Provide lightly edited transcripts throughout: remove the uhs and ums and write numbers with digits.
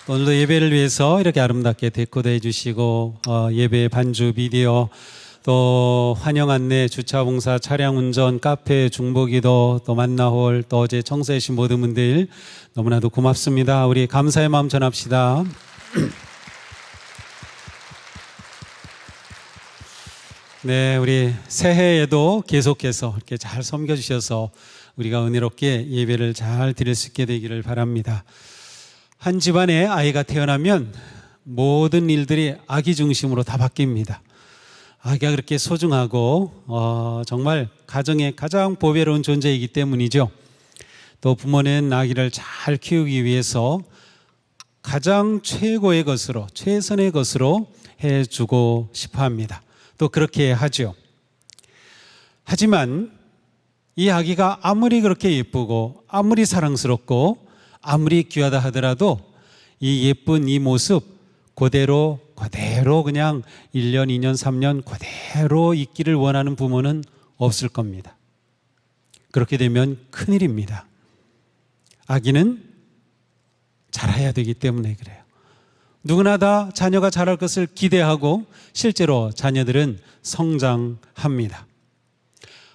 오늘도 예배를 위해서 이렇게 아름답게 데코도 해주시고 예배 반주 비디오 또 환영 안내 주차 봉사 차량 운전 카페 중보기도 또 만나홀 또 어제 청소해 주신 모든 분들 너무나도 고맙습니다. 우리 감사의 마음 전합시다. 네, 우리 새해에도 계속해서 이렇게 잘 섬겨주셔서 우리가 은혜롭게 예배를 잘 드릴 수 있게 되기를 바랍니다. 한 집안에 아이가 태어나면 모든 일들이 아기 중심으로 다 바뀝니다. 아기가 그렇게 소중하고 정말 가정의 가장 보배로운 존재이기 때문이죠. 또 부모는 아기를 잘 키우기 위해서 가장 최고의 것으로 최선의 것으로 해주고 싶어합니다. 또 그렇게 하죠. 하지만 이 아기가 아무리 그렇게 예쁘고 아무리 사랑스럽고 아무리 귀하다 하더라도 이 예쁜 이 모습 그대로 그냥 1년, 2년, 3년 그대로 있기를 원하는 부모는 없을 겁니다. 그렇게 되면 큰일입니다. 아기는 자라야 되기 때문에 그래요. 누구나 다 자녀가 자랄 것을 기대하고 실제로 자녀들은 성장합니다.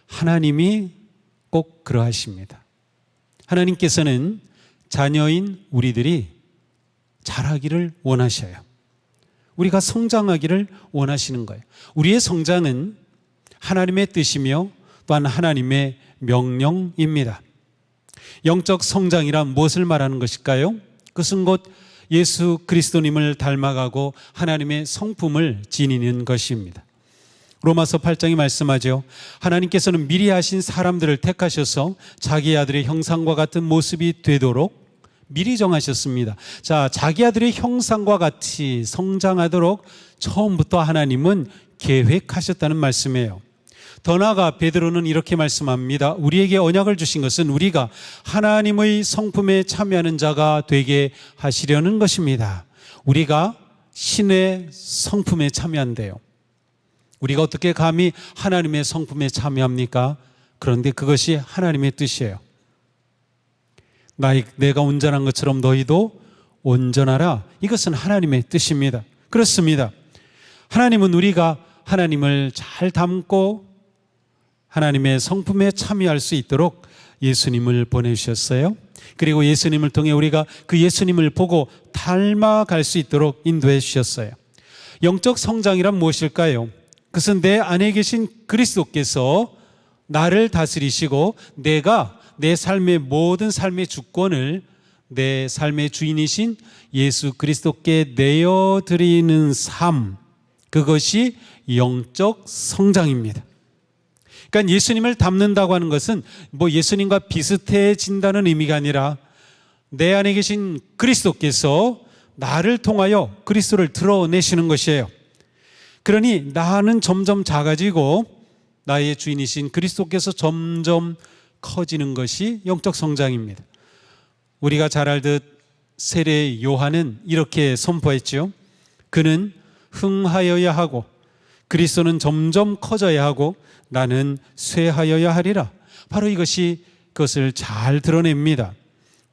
하나님이 꼭 그러하십니다. 하나님께서는 자녀인 우리들이 자라기를 원하셔요. 우리가 성장하기를 원하시는 거예요. 우리의 성장은 하나님의 뜻이며 또한 하나님의 명령입니다. 영적 성장이란 무엇을 말하는 것일까요? 그것은 곧 예수 그리스도님을 닮아가고 하나님의 성품을 지니는 것입니다. 로마서 8장이 말씀하죠. 하나님께서는 미리 하신 사람들을 택하셔서 자기 아들의 형상과 같은 모습이 되도록 미리 정하셨습니다. 자, 자기 아들의 형상과 같이 성장하도록 처음부터 하나님은 계획하셨다는 말씀이에요. 더 나아가 베드로는 이렇게 말씀합니다. 우리에게 언약을 주신 것은 우리가 하나님의 성품에 참여하는 자가 되게 하시려는 것입니다. 우리가 신의 성품에 참여한대요. 우리가 어떻게 감히 하나님의 성품에 참여합니까? 그런데 그것이 하나님의 뜻이에요. 내가 온전한 것처럼 너희도 온전하라. 이것은 하나님의 뜻입니다. 그렇습니다. 하나님은 우리가 하나님을 잘 닮고 하나님의 성품에 참여할 수 있도록 예수님을 보내주셨어요. 그리고 예수님을 통해 우리가 그 예수님을 보고 닮아갈 수 있도록 인도해 주셨어요. 영적 성장이란 무엇일까요? 그것은 내 안에 계신 그리스도께서 나를 다스리시고 내가 내 삶의 모든 삶의 주권을 내 삶의 주인이신 예수 그리스도께 내어드리는 삶, 그것이 영적 성장입니다. 그러니까 예수님을 닮는다고 하는 것은 예수님과 비슷해진다는 의미가 아니라 내 안에 계신 그리스도께서 나를 통하여 그리스도를 드러내시는 것이에요. 그러니 나는 점점 작아지고 나의 주인이신 그리스도께서 점점 커지는 것이 영적 성장입니다. 우리가 잘 알듯 세례 요한은 이렇게 선포했죠. 그는 흥하여야 하고 그리스도는 점점 커져야 하고 나는 쇠하여야 하리라. 바로 이것이 그것을 잘 드러냅니다.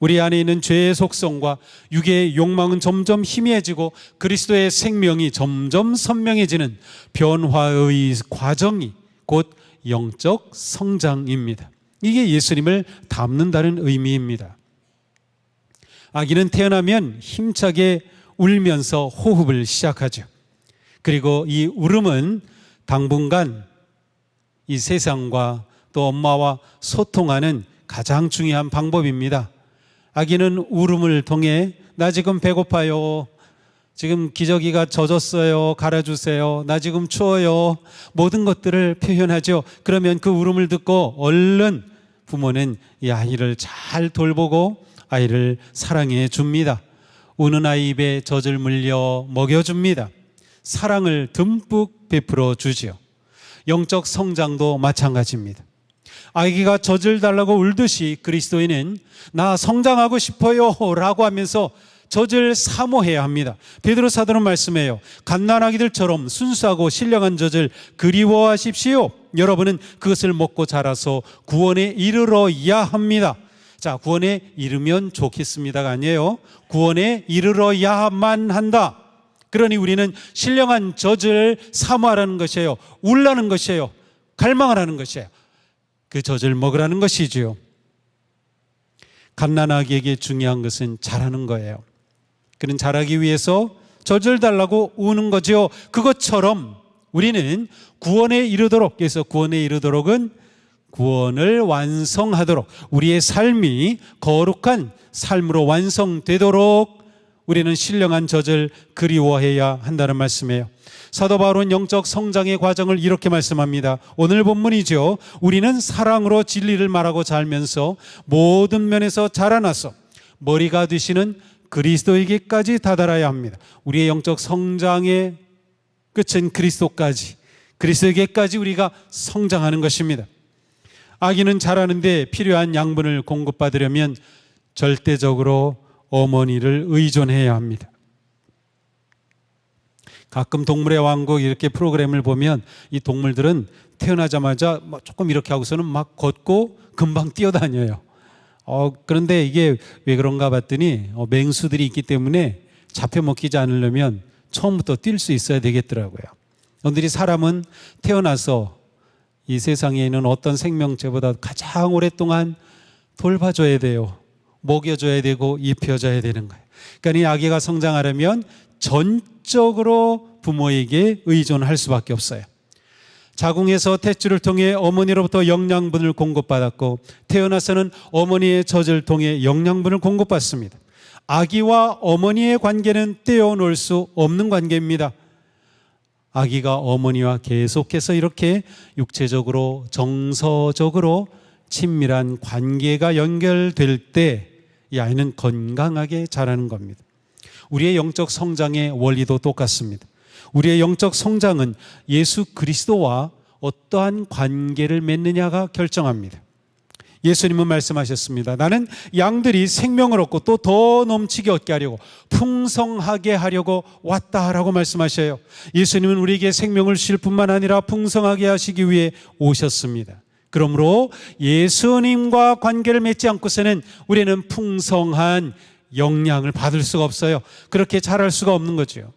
우리 안에 있는 죄의 속성과 육의 욕망은 점점 희미해지고 그리스도의 생명이 점점 선명해지는 변화의 과정이 곧 영적 성장입니다. 이게 예수님을 닮는다는 의미입니다. 아기는 태어나면 힘차게 울면서 호흡을 시작하죠. 그리고 이 울음은 당분간 이 세상과 또 엄마와 소통하는 가장 중요한 방법입니다. 아기는 울음을 통해 나 지금 배고파요. 지금 기저귀가 젖었어요. 갈아주세요. 나 지금 추워요. 모든 것들을 표현하죠. 그러면 그 울음을 듣고 얼른 부모는 이 아이를 잘 돌보고 아이를 사랑해 줍니다. 우는 아이 입에 젖을 물려 먹여줍니다. 사랑을 듬뿍 베풀어 주지요. 영적 성장도 마찬가지입니다. 아기가 젖을 달라고 울듯이 그리스도인은 나 성장하고 싶어요 라고 하면서 젖을 사모해야 합니다. 베드로 사도는 말씀해요. 갓난아기들처럼 순수하고 신령한 젖을 그리워하십시오. 여러분은 그것을 먹고 자라서 구원에 이르러야 합니다. 자, 구원에 이르면 좋겠습니다가 아니에요. 구원에 이르러야만 한다. 그러니 우리는 신령한 젖을 사모하라는 것이에요. 울라는 것이에요. 갈망을 하는 것이에요. 그 젖을 먹으라는 것이지요. 갓난아기에게 중요한 것은 자라는 거예요. 그는 자라기 위해서 젖을 달라고 우는 거죠. 그것처럼 우리는 구원에 이르도록, 그래서 구원에 이르도록은 구원을 완성하도록, 우리의 삶이 거룩한 삶으로 완성되도록 우리는 신령한 젖을 그리워해야 한다는 말씀이에요. 사도 바울은 영적 성장의 과정을 이렇게 말씀합니다. 오늘 본문이죠. 우리는 사랑으로 진리를 말하고 살면서 모든 면에서 자라나서 머리가 되시는 그리스도에게까지 다다라야 합니다. 우리의 영적 성장의 끝은 그리스도까지, 그리스도에게까지 우리가 성장하는 것입니다. 아기는 자라는데 필요한 양분을 공급받으려면 절대적으로 어머니를 의존해야 합니다. 가끔 동물의 왕국 이렇게 프로그램을 보면 이 동물들은 태어나자마자 조금 이렇게 하고서는 막 걷고 금방 뛰어다녀요. 그런데 이게 왜 그런가 봤더니 맹수들이 있기 때문에 잡혀먹히지 않으려면 처음부터 뛸 수 있어야 되겠더라고요. 오늘이 사람은 태어나서 이 세상에 있는 어떤 생명체보다 가장 오랫동안 돌봐줘야 돼요. 먹여줘야 되고 입혀줘야 되는 거예요. 그러니까 이 아기가 성장하려면 전적으로 부모에게 의존할 수밖에 없어요. 자궁에서 탯줄을 통해 어머니로부터 영양분을 공급받았고 태어나서는 어머니의 젖을 통해 영양분을 공급받습니다. 아기와 어머니의 관계는 떼어놓을 수 없는 관계입니다. 아기가 어머니와 계속해서 이렇게 육체적으로 정서적으로 친밀한 관계가 연결될 때 이 아이는 건강하게 자라는 겁니다. 우리의 영적 성장의 원리도 똑같습니다. 우리의 영적 성장은 예수 그리스도와 어떠한 관계를 맺느냐가 결정합니다. 예수님은 말씀하셨습니다. 나는 양들이 생명을 얻고 또 더 넘치게 얻게 하려고 풍성하게 하려고 왔다라고 말씀하셔요. 예수님은 우리에게 생명을 주실 뿐만 아니라 풍성하게 하시기 위해 오셨습니다. 그러므로 예수님과 관계를 맺지 않고서는 우리는 풍성한 영양을 받을 수가 없어요. 그렇게 자랄 수가 없는 거죠.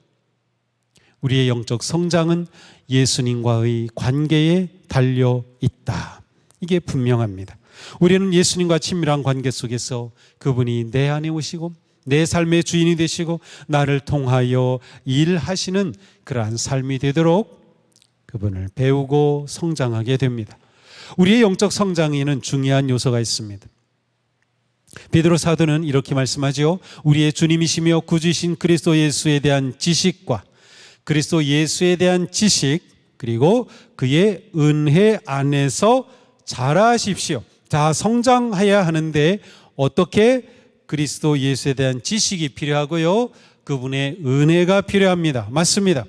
우리의 영적 성장은 예수님과의 관계에 달려 있다. 이게 분명합니다. 우리는 예수님과 친밀한 관계 속에서 그분이 내 안에 오시고 내 삶의 주인이 되시고 나를 통하여 일하시는 그러한 삶이 되도록 그분을 배우고 성장하게 됩니다. 우리의 영적 성장에는 중요한 요소가 있습니다. 베드로 사도는 이렇게 말씀하죠. 우리의 주님이시며 구주이신 그리스도 예수에 대한 지식과 그리스도 예수에 대한 지식 그리고 그의 은혜 안에서 자라십시오. 자, 성장해야 하는데 어떻게? 그리스도 예수에 대한 지식이 필요하고요. 그분의 은혜가 필요합니다. 맞습니다.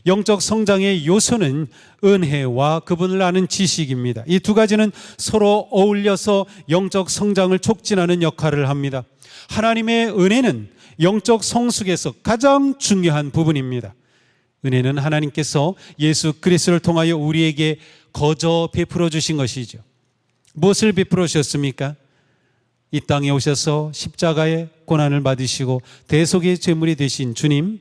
영적 성장의 요소는 은혜와 그분을 아는 지식입니다. 이 두 가지는 서로 어울려서 영적 성장을 촉진하는 역할을 합니다. 하나님의 은혜는 영적 성숙에서 가장 중요한 부분입니다. 은혜는 하나님께서 예수 그리스도를 통하여 우리에게 거저 베풀어 주신 것이죠. 무엇을 베풀어 주셨습니까? 이 땅에 오셔서 십자가의 고난을 받으시고 대속의 제물이 되신 주님,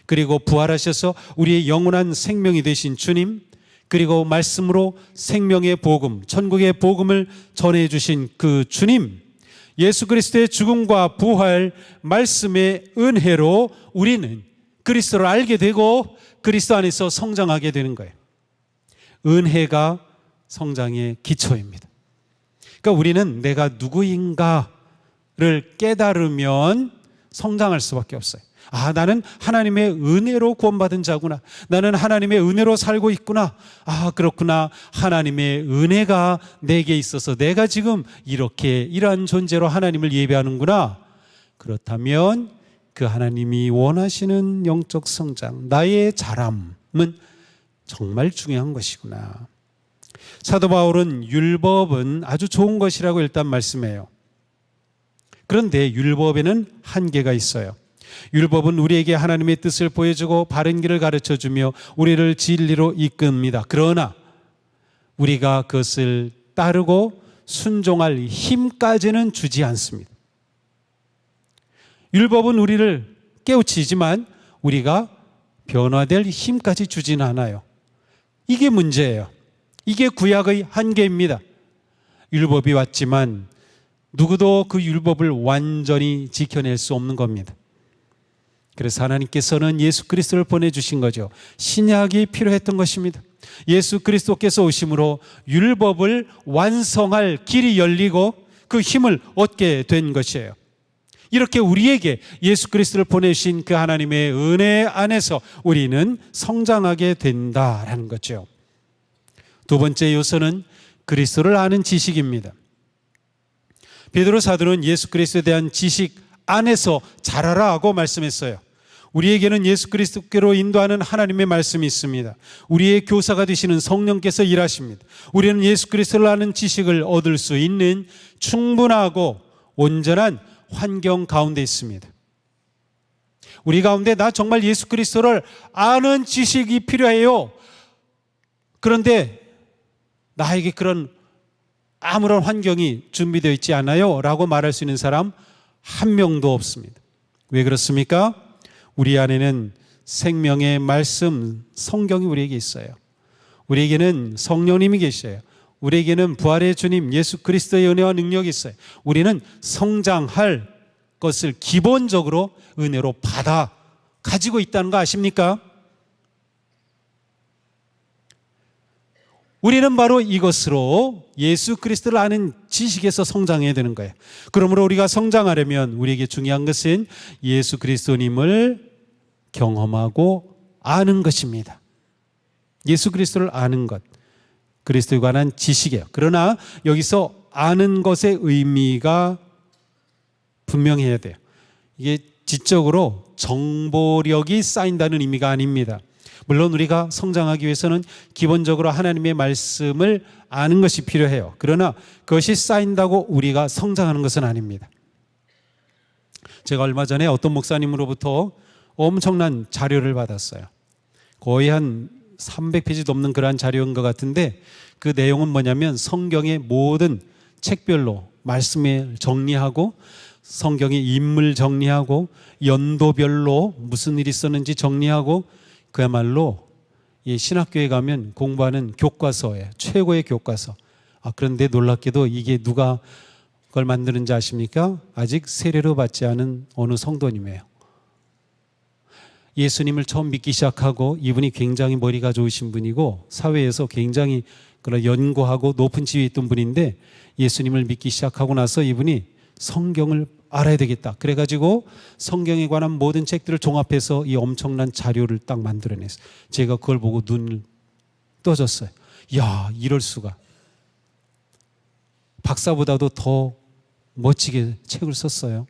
그리고 부활하셔서 우리의 영원한 생명이 되신 주님, 그리고 말씀으로 생명의 복음, 천국의 복음을 전해주신 그 주님, 예수 그리스도의 죽음과 부활, 말씀의 은혜로 우리는 그리스도를 알게 되고 그리스도 안에서 성장하게 되는 거예요. 은혜가 성장의 기초입니다. 그러니까 우리는 내가 누구인가를 깨달으면 성장할 수밖에 없어요. 아, 나는 하나님의 은혜로 구원받은 자구나. 나는 하나님의 은혜로 살고 있구나. 아, 그렇구나. 하나님의 은혜가 내게 있어서 내가 지금 이렇게 이러한 존재로 하나님을 예배하는구나. 그렇다면 그 하나님이 원하시는 영적 성장, 나의 자람은 정말 중요한 것이구나. 사도 바울은 율법은 아주 좋은 것이라고 일단 말씀해요. 그런데 율법에는 한계가 있어요. 율법은 우리에게 하나님의 뜻을 보여주고 바른 길을 가르쳐주며 우리를 진리로 이끕니다. 그러나 우리가 그것을 따르고 순종할 힘까지는 주지 않습니다. 율법은 우리를 깨우치지만 우리가 변화될 힘까지 주지는 않아요. 이게 문제예요. 이게 구약의 한계입니다. 율법이 왔지만 누구도 그 율법을 완전히 지켜낼 수 없는 겁니다. 그래서 하나님께서는 예수 그리스도를 보내주신 거죠. 신약이 필요했던 것입니다. 예수 그리스도께서 오심으로 율법을 완성할 길이 열리고 그 힘을 얻게 된 것이에요. 이렇게 우리에게 예수 그리스도를 보내신 그 하나님의 은혜 안에서 우리는 성장하게 된다라는 거죠. 두 번째 요소는 그리스도를 아는 지식입니다. 베드로 사도는 예수 그리스도에 대한 지식 안에서 자라라 하고 말씀했어요. 우리에게는 예수 그리스도께로 인도하는 하나님의 말씀이 있습니다. 우리의 교사가 되시는 성령께서 일하십니다. 우리는 예수 그리스도를 아는 지식을 얻을 수 있는 충분하고 온전한 환경 가운데 있습니다. 우리 가운데 나 정말 예수 그리스도를 아는 지식이 필요해요. 그런데 나에게 그런 아무런 환경이 준비되어 있지 않아요 라고 말할 수 있는 사람 한 명도 없습니다. 왜 그렇습니까? 우리 안에는 생명의 말씀, 성경이 우리에게 있어요. 우리에게는 성령님이 계셔요. 우리에게는 부활의 주님 예수 그리스도의 은혜와 능력이 있어요. 우리는 성장할 것을 기본적으로 은혜로 받아 가지고 있다는 거 아십니까? 우리는 바로 이것으로 예수 그리스도를 아는 지식에서 성장해야 되는 거예요. 그러므로 우리가 성장하려면 우리에게 중요한 것은 예수 그리스도님을 경험하고 아는 것입니다. 예수 그리스도를 아는 것, 그리스도에 관한 지식이에요. 그러나 여기서 아는 것의 의미가 분명해야 돼요. 이게 지적으로 정보력이 쌓인다는 의미가 아닙니다. 물론 우리가 성장하기 위해서는 기본적으로 하나님의 말씀을 아는 것이 필요해요. 그러나 그것이 쌓인다고 우리가 성장하는 것은 아닙니다. 제가 얼마 전에 어떤 목사님으로부터 엄청난 자료를 받았어요. 거의 한 300페이지 넘는 그러한 자료인 것 같은데 그 내용은 뭐냐면 성경의 모든 책별로 말씀을 정리하고 성경의 인물 정리하고 연도별로 무슨 일이 있었는지 정리하고 그야말로 이 신학교에 가면 공부하는 교과서예요. 최고의 교과서. 그런데 놀랍게도 이게 누가 그걸 만드는지 아십니까? 아직 세례를 받지 않은 어느 성도님이에요. 예수님을 처음 믿기 시작하고 이분이 굉장히 머리가 좋으신 분이고 사회에서 굉장히 그런 연구하고 높은 지위에 있던 분인데 예수님을 믿기 시작하고 나서 이분이 성경을 알아야 되겠다. 그래가지고 성경에 관한 모든 책들을 종합해서 이 엄청난 자료를 딱 만들어냈어요. 제가 그걸 보고 눈을 떠졌어요. 이야, 이럴 수가. 박사보다도 더 멋지게 책을 썼어요.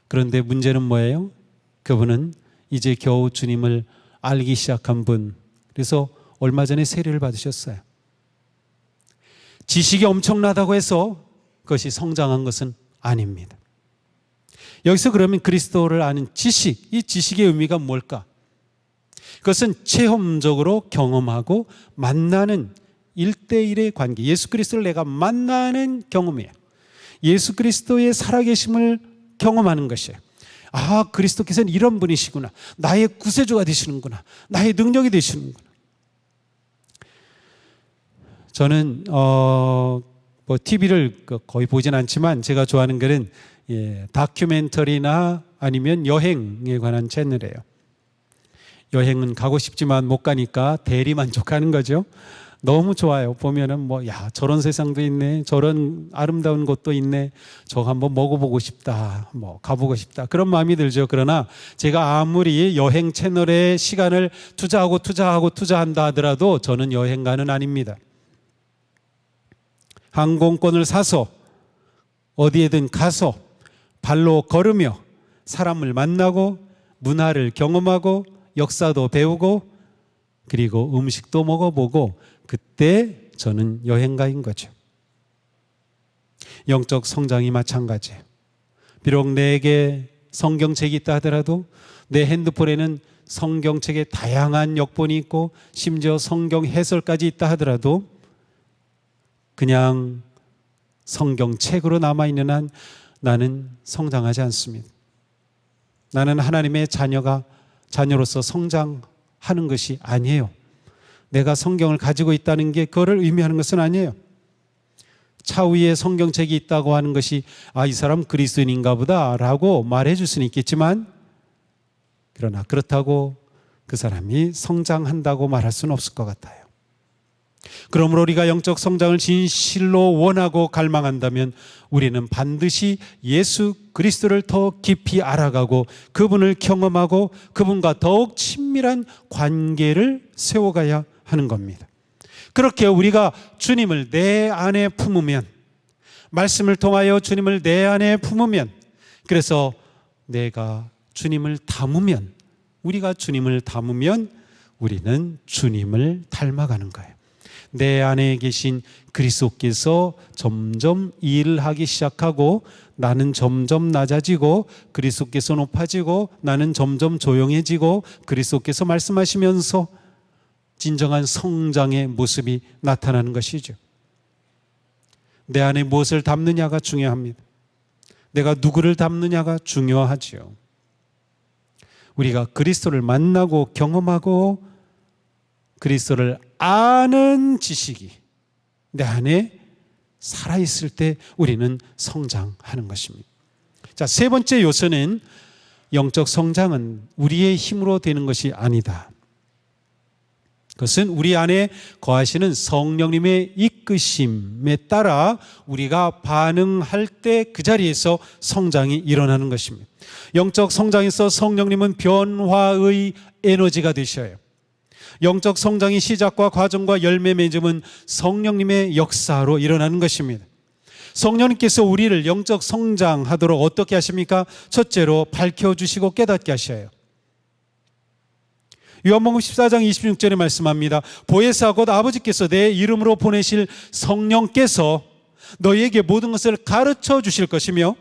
그런데 문제는 뭐예요? 그분은 이제 겨우 주님을 알기 시작한 분. 그래서 얼마 전에 세례를 받으셨어요. 지식이 엄청나다고 해서 그것이 성장한 것은 아닙니다. 여기서 그러면 그리스도를 아는 지식, 이 지식의 의미가 뭘까? 그것은 체험적으로 경험하고 만나는 1대1의 관계, 예수 그리스도를 내가 만나는 경험이에요. 예수 그리스도의 살아계심을 경험하는 것이에요. 그리스도께서는 이런 분이시구나. 나의 구세주가 되시는구나. 나의 능력이 되시는구나. 저는 TV를 거의 보진 않지만 제가 좋아하는 거는 다큐멘터리나 아니면 여행에 관한 채널이에요. 여행은 가고 싶지만 못 가니까 대리만족하는 거죠. 너무 좋아요. 보면은 저런 세상도 있네, 저런 아름다운 곳도 있네, 저거 한번 먹어보고 싶다, 가보고 싶다, 그런 마음이 들죠. 그러나 제가 아무리 여행 채널에 시간을 투자한다 하더라도 저는 여행가는 아닙니다. 항공권을 사서 어디에든 가서 발로 걸으며 사람을 만나고 문화를 경험하고 역사도 배우고 그리고 음식도 먹어보고, 그때 저는 여행가인 거죠. 영적 성장이 마찬가지예요. 비록 내게 성경책이 있다 하더라도 내 핸드폰에는 성경책의 다양한 역본이 있고 심지어 성경 해설까지 있다 하더라도 그냥 성경책으로 남아있는 한 나는 성장하지 않습니다. 나는 하나님의 자녀로서 성장하는 것이 아니에요. 내가 성경을 가지고 있다는 게 그거를 의미하는 것은 아니에요. 차 위에 성경책이 있다고 하는 것이 이 사람 그리스도인인가 보다 라고 말해 줄 수는 있겠지만, 그러나 그렇다고 그 사람이 성장한다고 말할 수는 없을 것 같아요. 그러므로 우리가 영적 성장을 진실로 원하고 갈망한다면 우리는 반드시 예수 그리스도를 더 깊이 알아가고 그분을 경험하고 그분과 더욱 친밀한 관계를 세워가야 하는 겁니다. 그렇게 우리가 주님을 내 안에 품으면, 말씀을 통하여 주님을 내 안에 품으면, 그래서 내가 주님을 담으면, 우리가 주님을 담으면 우리는 주님을 닮아가는 거예요. 내 안에 계신 그리스도께서 점점 일을 하기 시작하고 나는 점점 낮아지고 그리스도께서 높아지고 나는 점점 조용해지고 그리스도께서 말씀하시면서 진정한 성장의 모습이 나타나는 것이죠. 내 안에 무엇을 담느냐가 중요합니다. 내가 누구를 담느냐가 중요하죠. 우리가 그리스도를 만나고 경험하고 그리스도를 아는 지식이 내 안에 살아있을 때 우리는 성장하는 것입니다. 자, 세 번째 요소는 영적 성장은 우리의 힘으로 되는 것이 아니다. 그것은 우리 안에 거하시는 성령님의 이끄심에 따라 우리가 반응할 때 그 자리에서 성장이 일어나는 것입니다. 영적 성장에서 성령님은 변화의 에너지가 되셔요. 영적 성장의 시작과 과정과 열매 맺음은 성령님의 역사로 일어나는 것입니다. 성령님께서 우리를 영적 성장하도록 어떻게 하십니까? 첫째로 밝혀주시고 깨닫게 하셔요. 요한복음 14장 26절에 말씀합니다. 보혜사 곧 아버지께서 내 이름으로 보내실 성령께서 너희에게 모든 것을 가르쳐 주실 것이며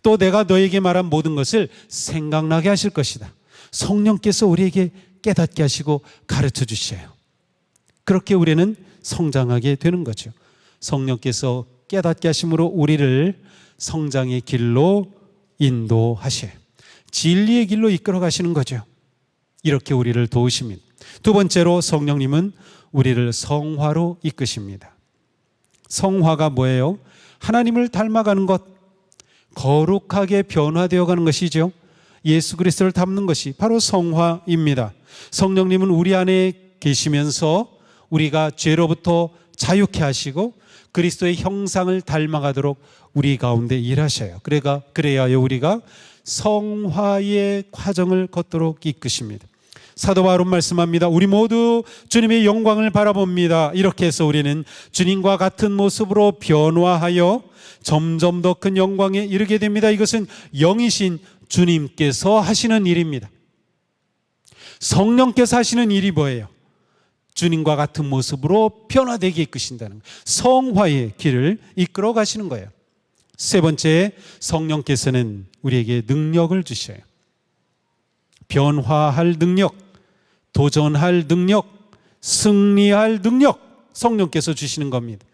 또 내가 너희에게 말한 모든 것을 생각나게 하실 것이다. 성령께서 우리에게 깨닫게 하시고 가르쳐 주셔요. 그렇게 우리는 성장하게 되는 거죠. 성령께서 깨닫게 하심으로 우리를 성장의 길로 인도하셔요. 진리의 길로 이끌어 가시는 거죠. 이렇게 우리를 도우십니다. 두 번째로 성령님은 우리를 성화로 이끄십니다. 성화가 뭐예요? 하나님을 닮아가는 것, 거룩하게 변화되어 가는 것이죠. 예수 그리스도를 닮는 것이 바로 성화입니다. 성령님은 우리 안에 계시면서 우리가 죄로부터 자유케 하시고 그리스도의 형상을 닮아가도록 우리 가운데 일하셔요. 그래야 우리가 성화의 과정을 걷도록 이끄십니다. 사도 바울은 말씀합니다. 우리 모두 주님의 영광을 바라봅니다. 이렇게 해서 우리는 주님과 같은 모습으로 변화하여 점점 더 큰 영광에 이르게 됩니다. 이것은 영이신 주님께서 하시는 일입니다. 성령께서 하시는 일이 뭐예요? 주님과 같은 모습으로 변화되게 이끄신다는 거예요. 성화의 길을 이끌어 가시는 거예요. 세 번째, 성령께서는 우리에게 능력을 주셔요. 변화할 능력, 도전할 능력, 승리할 능력, 성령께서 주시는 겁니다.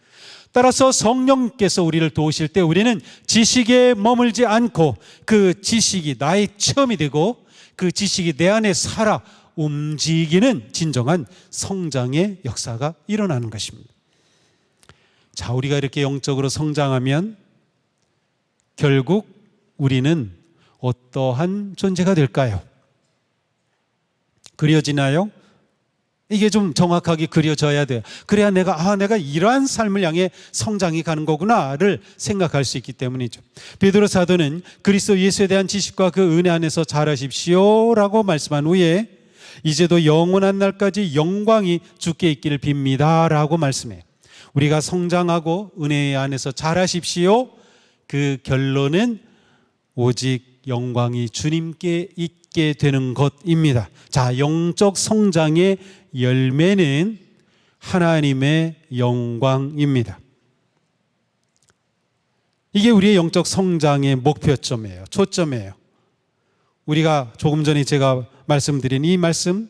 따라서 성령께서 우리를 도우실 때 우리는 지식에 머물지 않고 그 지식이 나의 체험이 되고 그 지식이 내 안에 살아 움직이는 진정한 성장의 역사가 일어나는 것입니다. 자, 우리가 이렇게 영적으로 성장하면 결국 우리는 어떠한 존재가 될까요? 그려지나요? 이게 좀 정확하게 그려져야 돼요. 그래야 내가 이러한 삶을 향해 성장이 가는 거구나를 생각할 수 있기 때문이죠. 베드로 사도는 그리스도 예수에 대한 지식과 그 은혜 안에서 자라십시오라고 말씀한 후에 이제도 영원한 날까지 영광이 주께 있기를 빕니다 라고 말씀해요. 우리가 성장하고 은혜 안에서 자라십시오. 그 결론은 오직 영광이 주님께 있게 되는 것입니다. 자, 영적 성장의 열매는 하나님의 영광입니다. 이게 우리의 영적 성장의 목표점이에요. 초점이에요. 우리가 조금 전에 제가 말씀드린 이 말씀,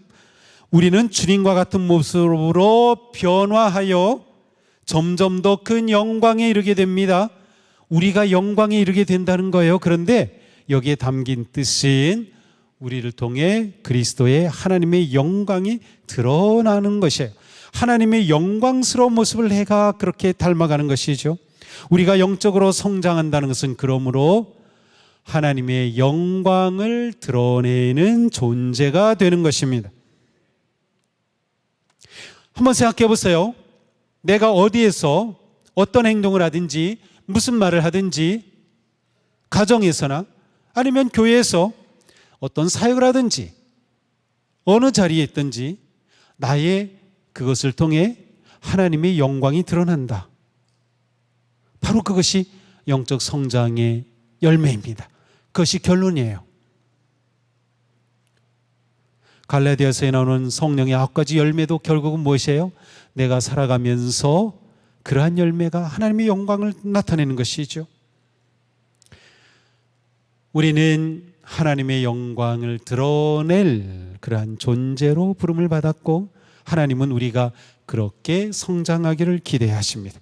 우리는 주님과 같은 모습으로 변화하여 점점 더 큰 영광에 이르게 됩니다. 우리가 영광에 이르게 된다는 거예요. 그런데 여기에 담긴 뜻은 우리를 통해 그리스도의 하나님의 영광이 드러나는 것이에요. 하나님의 영광스러운 모습을 해가 그렇게 닮아가는 것이죠. 우리가 영적으로 성장한다는 것은 그러므로 하나님의 영광을 드러내는 존재가 되는 것입니다. 한번 생각해 보세요. 내가 어디에서 어떤 행동을 하든지 무슨 말을 하든지 가정에서나 아니면 교회에서 어떤 사역을 하든지 어느 자리에 있든지 나의 그것을 통해 하나님의 영광이 드러난다. 바로 그것이 영적 성장의 열매입니다. 그것이 결론이에요. 갈라디아서에 나오는 성령의 9가지 열매도 결국은 무엇이에요? 내가 살아가면서 그러한 열매가 하나님의 영광을 나타내는 것이죠. 우리는 하나님의 영광을 드러낼 그러한 존재로 부름을 받았고 하나님은 우리가 그렇게 성장하기를 기대하십니다.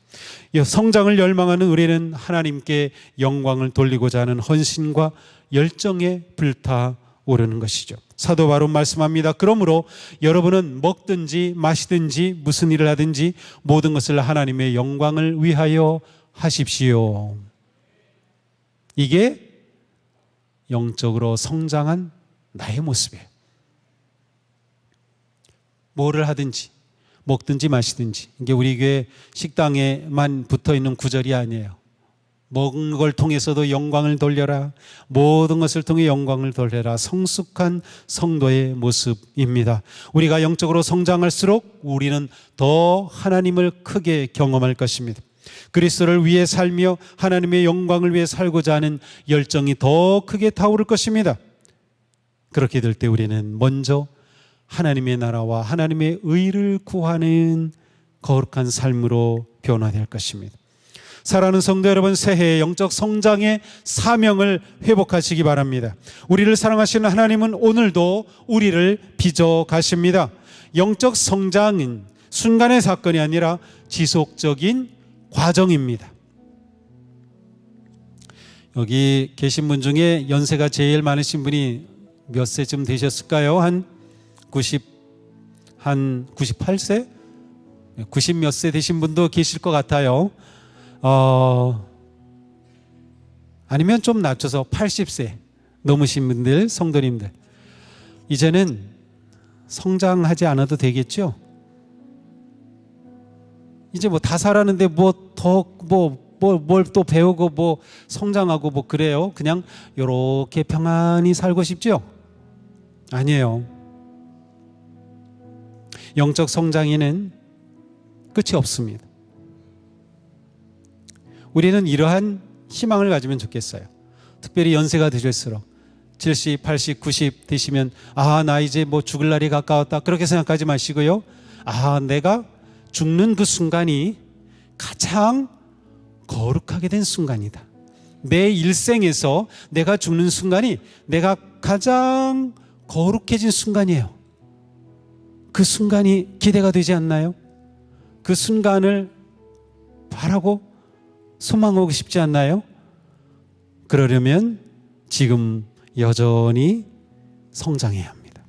성장을 열망하는 우리는 하나님께 영광을 돌리고자 하는 헌신과 열정에 불타오르는 것이죠. 사도 바로 말씀합니다. 그러므로 여러분은 먹든지 마시든지 무슨 일을 하든지 모든 것을 하나님의 영광을 위하여 하십시오. 이게 영적으로 성장한 나의 모습이에요. 뭐를 하든지 먹든지 마시든지, 이게 우리 교회 식당에만 붙어있는 구절이 아니에요. 먹는 걸 통해서도 영광을 돌려라, 모든 것을 통해 영광을 돌려라, 성숙한 성도의 모습입니다. 우리가 영적으로 성장할수록 우리는 더 하나님을 크게 경험할 것입니다. 그리스도를 위해 살며 하나님의 영광을 위해 살고자 하는 열정이 더 크게 타오를 것입니다. 그렇게 될 때 우리는 먼저 하나님의 나라와 하나님의 의를 구하는 거룩한 삶으로 변화될 것입니다. 사랑하는 성도 여러분, 새해의 영적 성장의 사명을 회복하시기 바랍니다. 우리를 사랑하시는 하나님은 오늘도 우리를 빚어 가십니다. 영적 성장은 순간의 사건이 아니라 지속적인 과정입니다. 여기 계신 분 중에 연세가 제일 많으신 분이 몇 세쯤 되셨을까요? 한 98세? 90 몇 세 되신 분도 계실 것 같아요. 아니면 좀 낮춰서 80세 넘으신 분들, 성도님들, 이제는 성장하지 않아도 되겠죠? 이제 뭐 다 살았는데 뭘 또 배우고 뭐 성장하고 뭐 그래요? 그냥 이렇게 평안히 살고 싶죠? 아니에요. 영적 성장에는 끝이 없습니다. 우리는 이러한 희망을 가지면 좋겠어요. 특별히 연세가 드실수록 70, 80, 90 되시면 나 이제 뭐 죽을 날이 가까웠다, 그렇게 생각하지 마시고요. 내가 죽는 그 순간이 가장 거룩하게 된 순간이다. 내 일생에서 내가 죽는 순간이 내가 가장 거룩해진 순간이에요. 그 순간이 기대가 되지 않나요? 그 순간을 바라고 소망하고 싶지 않나요? 그러려면 지금 여전히 성장해야 합니다.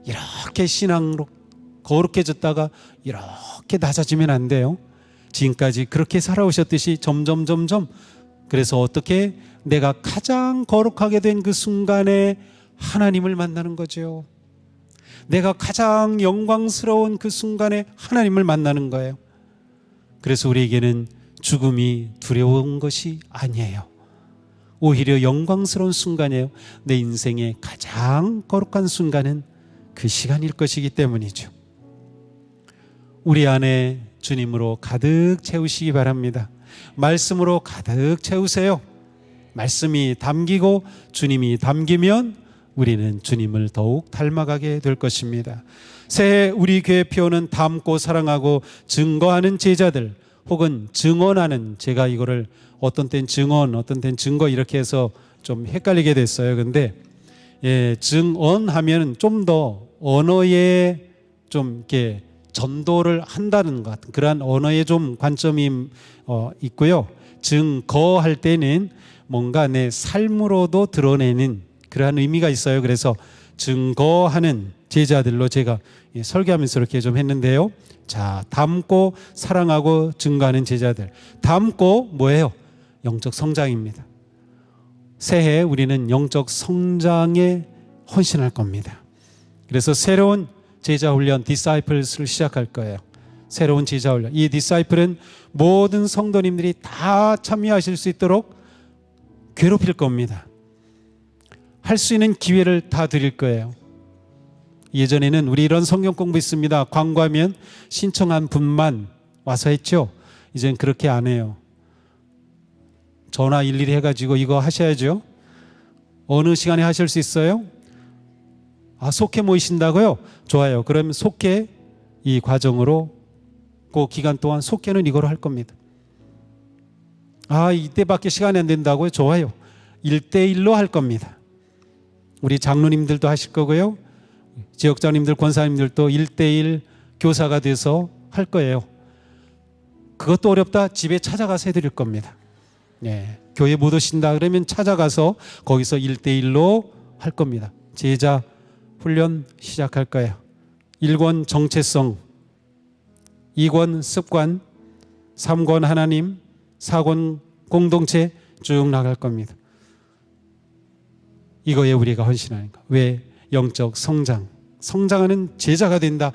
이렇게 신앙으로 거룩해졌다가 이렇게 낮아지면 안 돼요. 지금까지 그렇게 살아오셨듯이 점점 그래서 어떻게 내가 가장 거룩하게 된 그 순간에 하나님을 만나는 거죠. 내가 가장 영광스러운 그 순간에 하나님을 만나는 거예요. 그래서 우리에게는 죽음이 두려운 것이 아니에요. 오히려 영광스러운 순간이에요. 내 인생의 가장 거룩한 순간은 그 시간일 것이기 때문이죠. 우리 안에 주님으로 가득 채우시기 바랍니다. 말씀으로 가득 채우세요. 말씀이 담기고 주님이 담기면 우리는 주님을 더욱 닮아가게 될 것입니다. 새해 우리 교회 표어는 닮고 사랑하고 증거하는 제자들, 혹은 증언하는, 제가 이거를 어떤 땐 증언, 어떤 땐 증거 이렇게 해서 좀 헷갈리게 됐어요. 근데 증언하면 좀 더 언어에 좀 이렇게 전도를 한다는 것 같은 그러한 언어의 좀 관점이 있고요. 증거할 때는 뭔가 내 삶으로도 드러내는 그러한 의미가 있어요. 그래서 증거하는 제자들로 제가 설교하면서 이렇게 좀 했는데요. 자, 닮고 사랑하고 증거하는 제자들. 닮고 뭐예요? 영적 성장입니다. 새해 우리는 영적 성장에 헌신할 겁니다. 그래서 새로운 제자 훈련 디사이플스를 시작할 거예요. 새로운 제자 훈련. 이 디사이플은 모든 성도님들이 다 참여하실 수 있도록 괴롭힐 겁니다. 할 수 있는 기회를 다 드릴 거예요. 예전에는 우리 이런 성경 공부 있습니다. 광고하면 신청한 분만 와서 했죠. 이젠 그렇게 안 해요. 전화 일일이 해가지고 이거 하셔야죠. 어느 시간에 하실 수 있어요? 속회 모이신다고요? 좋아요. 그러면 속회 이 과정으로 그 기간 동안 속회는 이거로 할 겁니다. 이때밖에 시간이 안 된다고요? 좋아요. 1대1로 할 겁니다. 우리 장로님들도 하실 거고요. 지역장님들, 권사님들도 1대1 교사가 돼서 할 거예요. 그것도 어렵다. 집에 찾아가서 해드릴 겁니다. 교회 못 오신다 그러면 찾아가서 거기서 1대1로 할 겁니다. 제자 훈련 시작할 거예요. 1권 정체성, 2권 습관, 3권 하나님, 4권 공동체 쭉 나갈 겁니다. 이거에 우리가 헌신하는 거. 왜? 영적 성장, 성장하는 제자가 된다.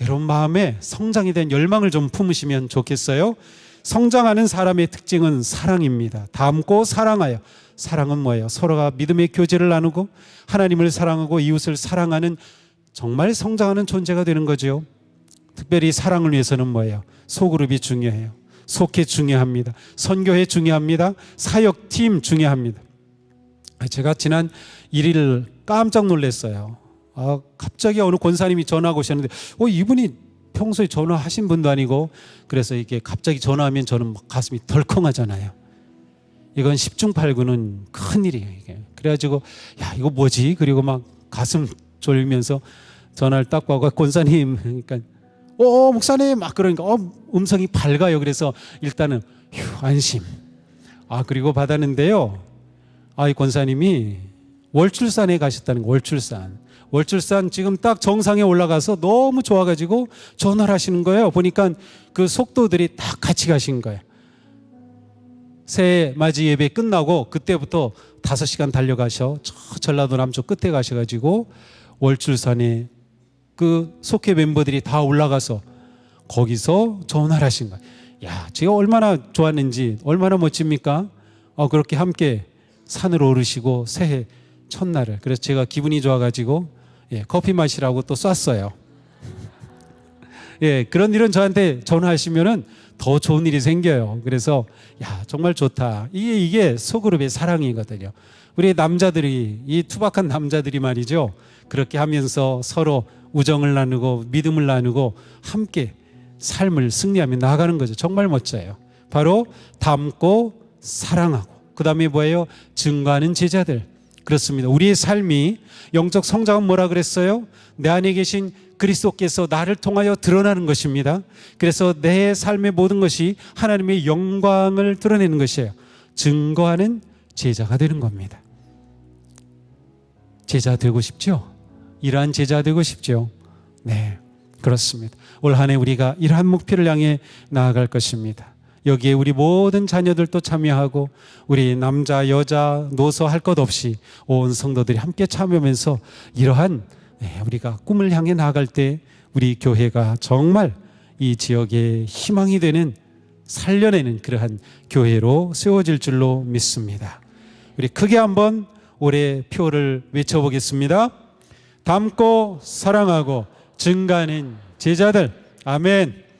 여러분 마음에 성장에 대한 열망을 좀 품으시면 좋겠어요. 성장하는 사람의 특징은 사랑입니다. 닮고 사랑하여. 사랑은 뭐예요? 서로가 믿음의 교제를 나누고 하나님을 사랑하고 이웃을 사랑하는 정말 성장하는 존재가 되는 거죠. 특별히 사랑을 위해서는 뭐예요? 소그룹이 중요해요. 속회 중요합니다. 선교회 중요합니다. 사역팀 중요합니다. 제가 지난 1일 깜짝 놀랐어요. 갑자기 어느 권사님이 전화하고 오셨는데 이분이 평소에 전화하신 분도 아니고, 그래서 이게 갑자기 전화하면 저는 막 가슴이 덜컹하잖아요. 이건 10중 8구는 큰일이에요. 이게. 그래가지고 이거 뭐지? 그리고 막 가슴 졸면서 전화를 딱 받고 권사님, 그러니까 목사님 막 그러니까 음성이 밝아요. 그래서 일단은 안심. 그리고 받았는데요. 이 권사님이 월출산에 가셨다는 거. 월출산 지금 딱 정상에 올라가서 너무 좋아가지고 전화를 하시는 거예요. 보니까 그 속도들이 딱 같이 가신 거예요. 새해 맞이 예배 끝나고 그때부터 5시간 달려가셔 저 전라도 남쪽 끝에 가셔가지고 월출산에 그 속회 멤버들이 다 올라가서 거기서 전화를 하신 거예요. 제가 얼마나 좋았는지, 얼마나 멋집니까? 그렇게 함께 산을 오르시고 새해 첫날을. 그래서 제가 기분이 좋아가지고 커피 마시라고 또 쐈어요. 그런 일은 저한테 전화하시면은 더 좋은 일이 생겨요. 그래서 정말 좋다. 이게 소그룹의 사랑이거든요. 우리 남자들이, 이 투박한 남자들이 말이죠. 그렇게 하면서 서로 우정을 나누고 믿음을 나누고 함께 삶을 승리하며 나아가는 거죠. 정말 멋져요. 바로 닮고 사랑하고, 그 다음에 뭐예요? 증거하는 제자들. 그렇습니다. 우리의 삶이 영적 성장은 뭐라 그랬어요? 내 안에 계신 그리스도께서 나를 통하여 드러나는 것입니다. 그래서 내 삶의 모든 것이 하나님의 영광을 드러내는 것이에요. 증거하는 제자가 되는 겁니다. 제자 되고 싶죠? 이러한 제자 되고 싶죠? 네, 그렇습니다. 올 한 해 우리가 이러한 목표를 향해 나아갈 것입니다. 여기에 우리 모든 자녀들도 참여하고 우리 남자, 여자, 노소 할 것 없이 온 성도들이 함께 참여하면서 이러한 우리가 꿈을 향해 나아갈 때 우리 교회가 정말 이 지역의 희망이 되는, 살려내는 그러한 교회로 세워질 줄로 믿습니다. 우리 크게 한번 올해 표를 외쳐보겠습니다. 닮고 사랑하고 증가하는 제자들. 아멘.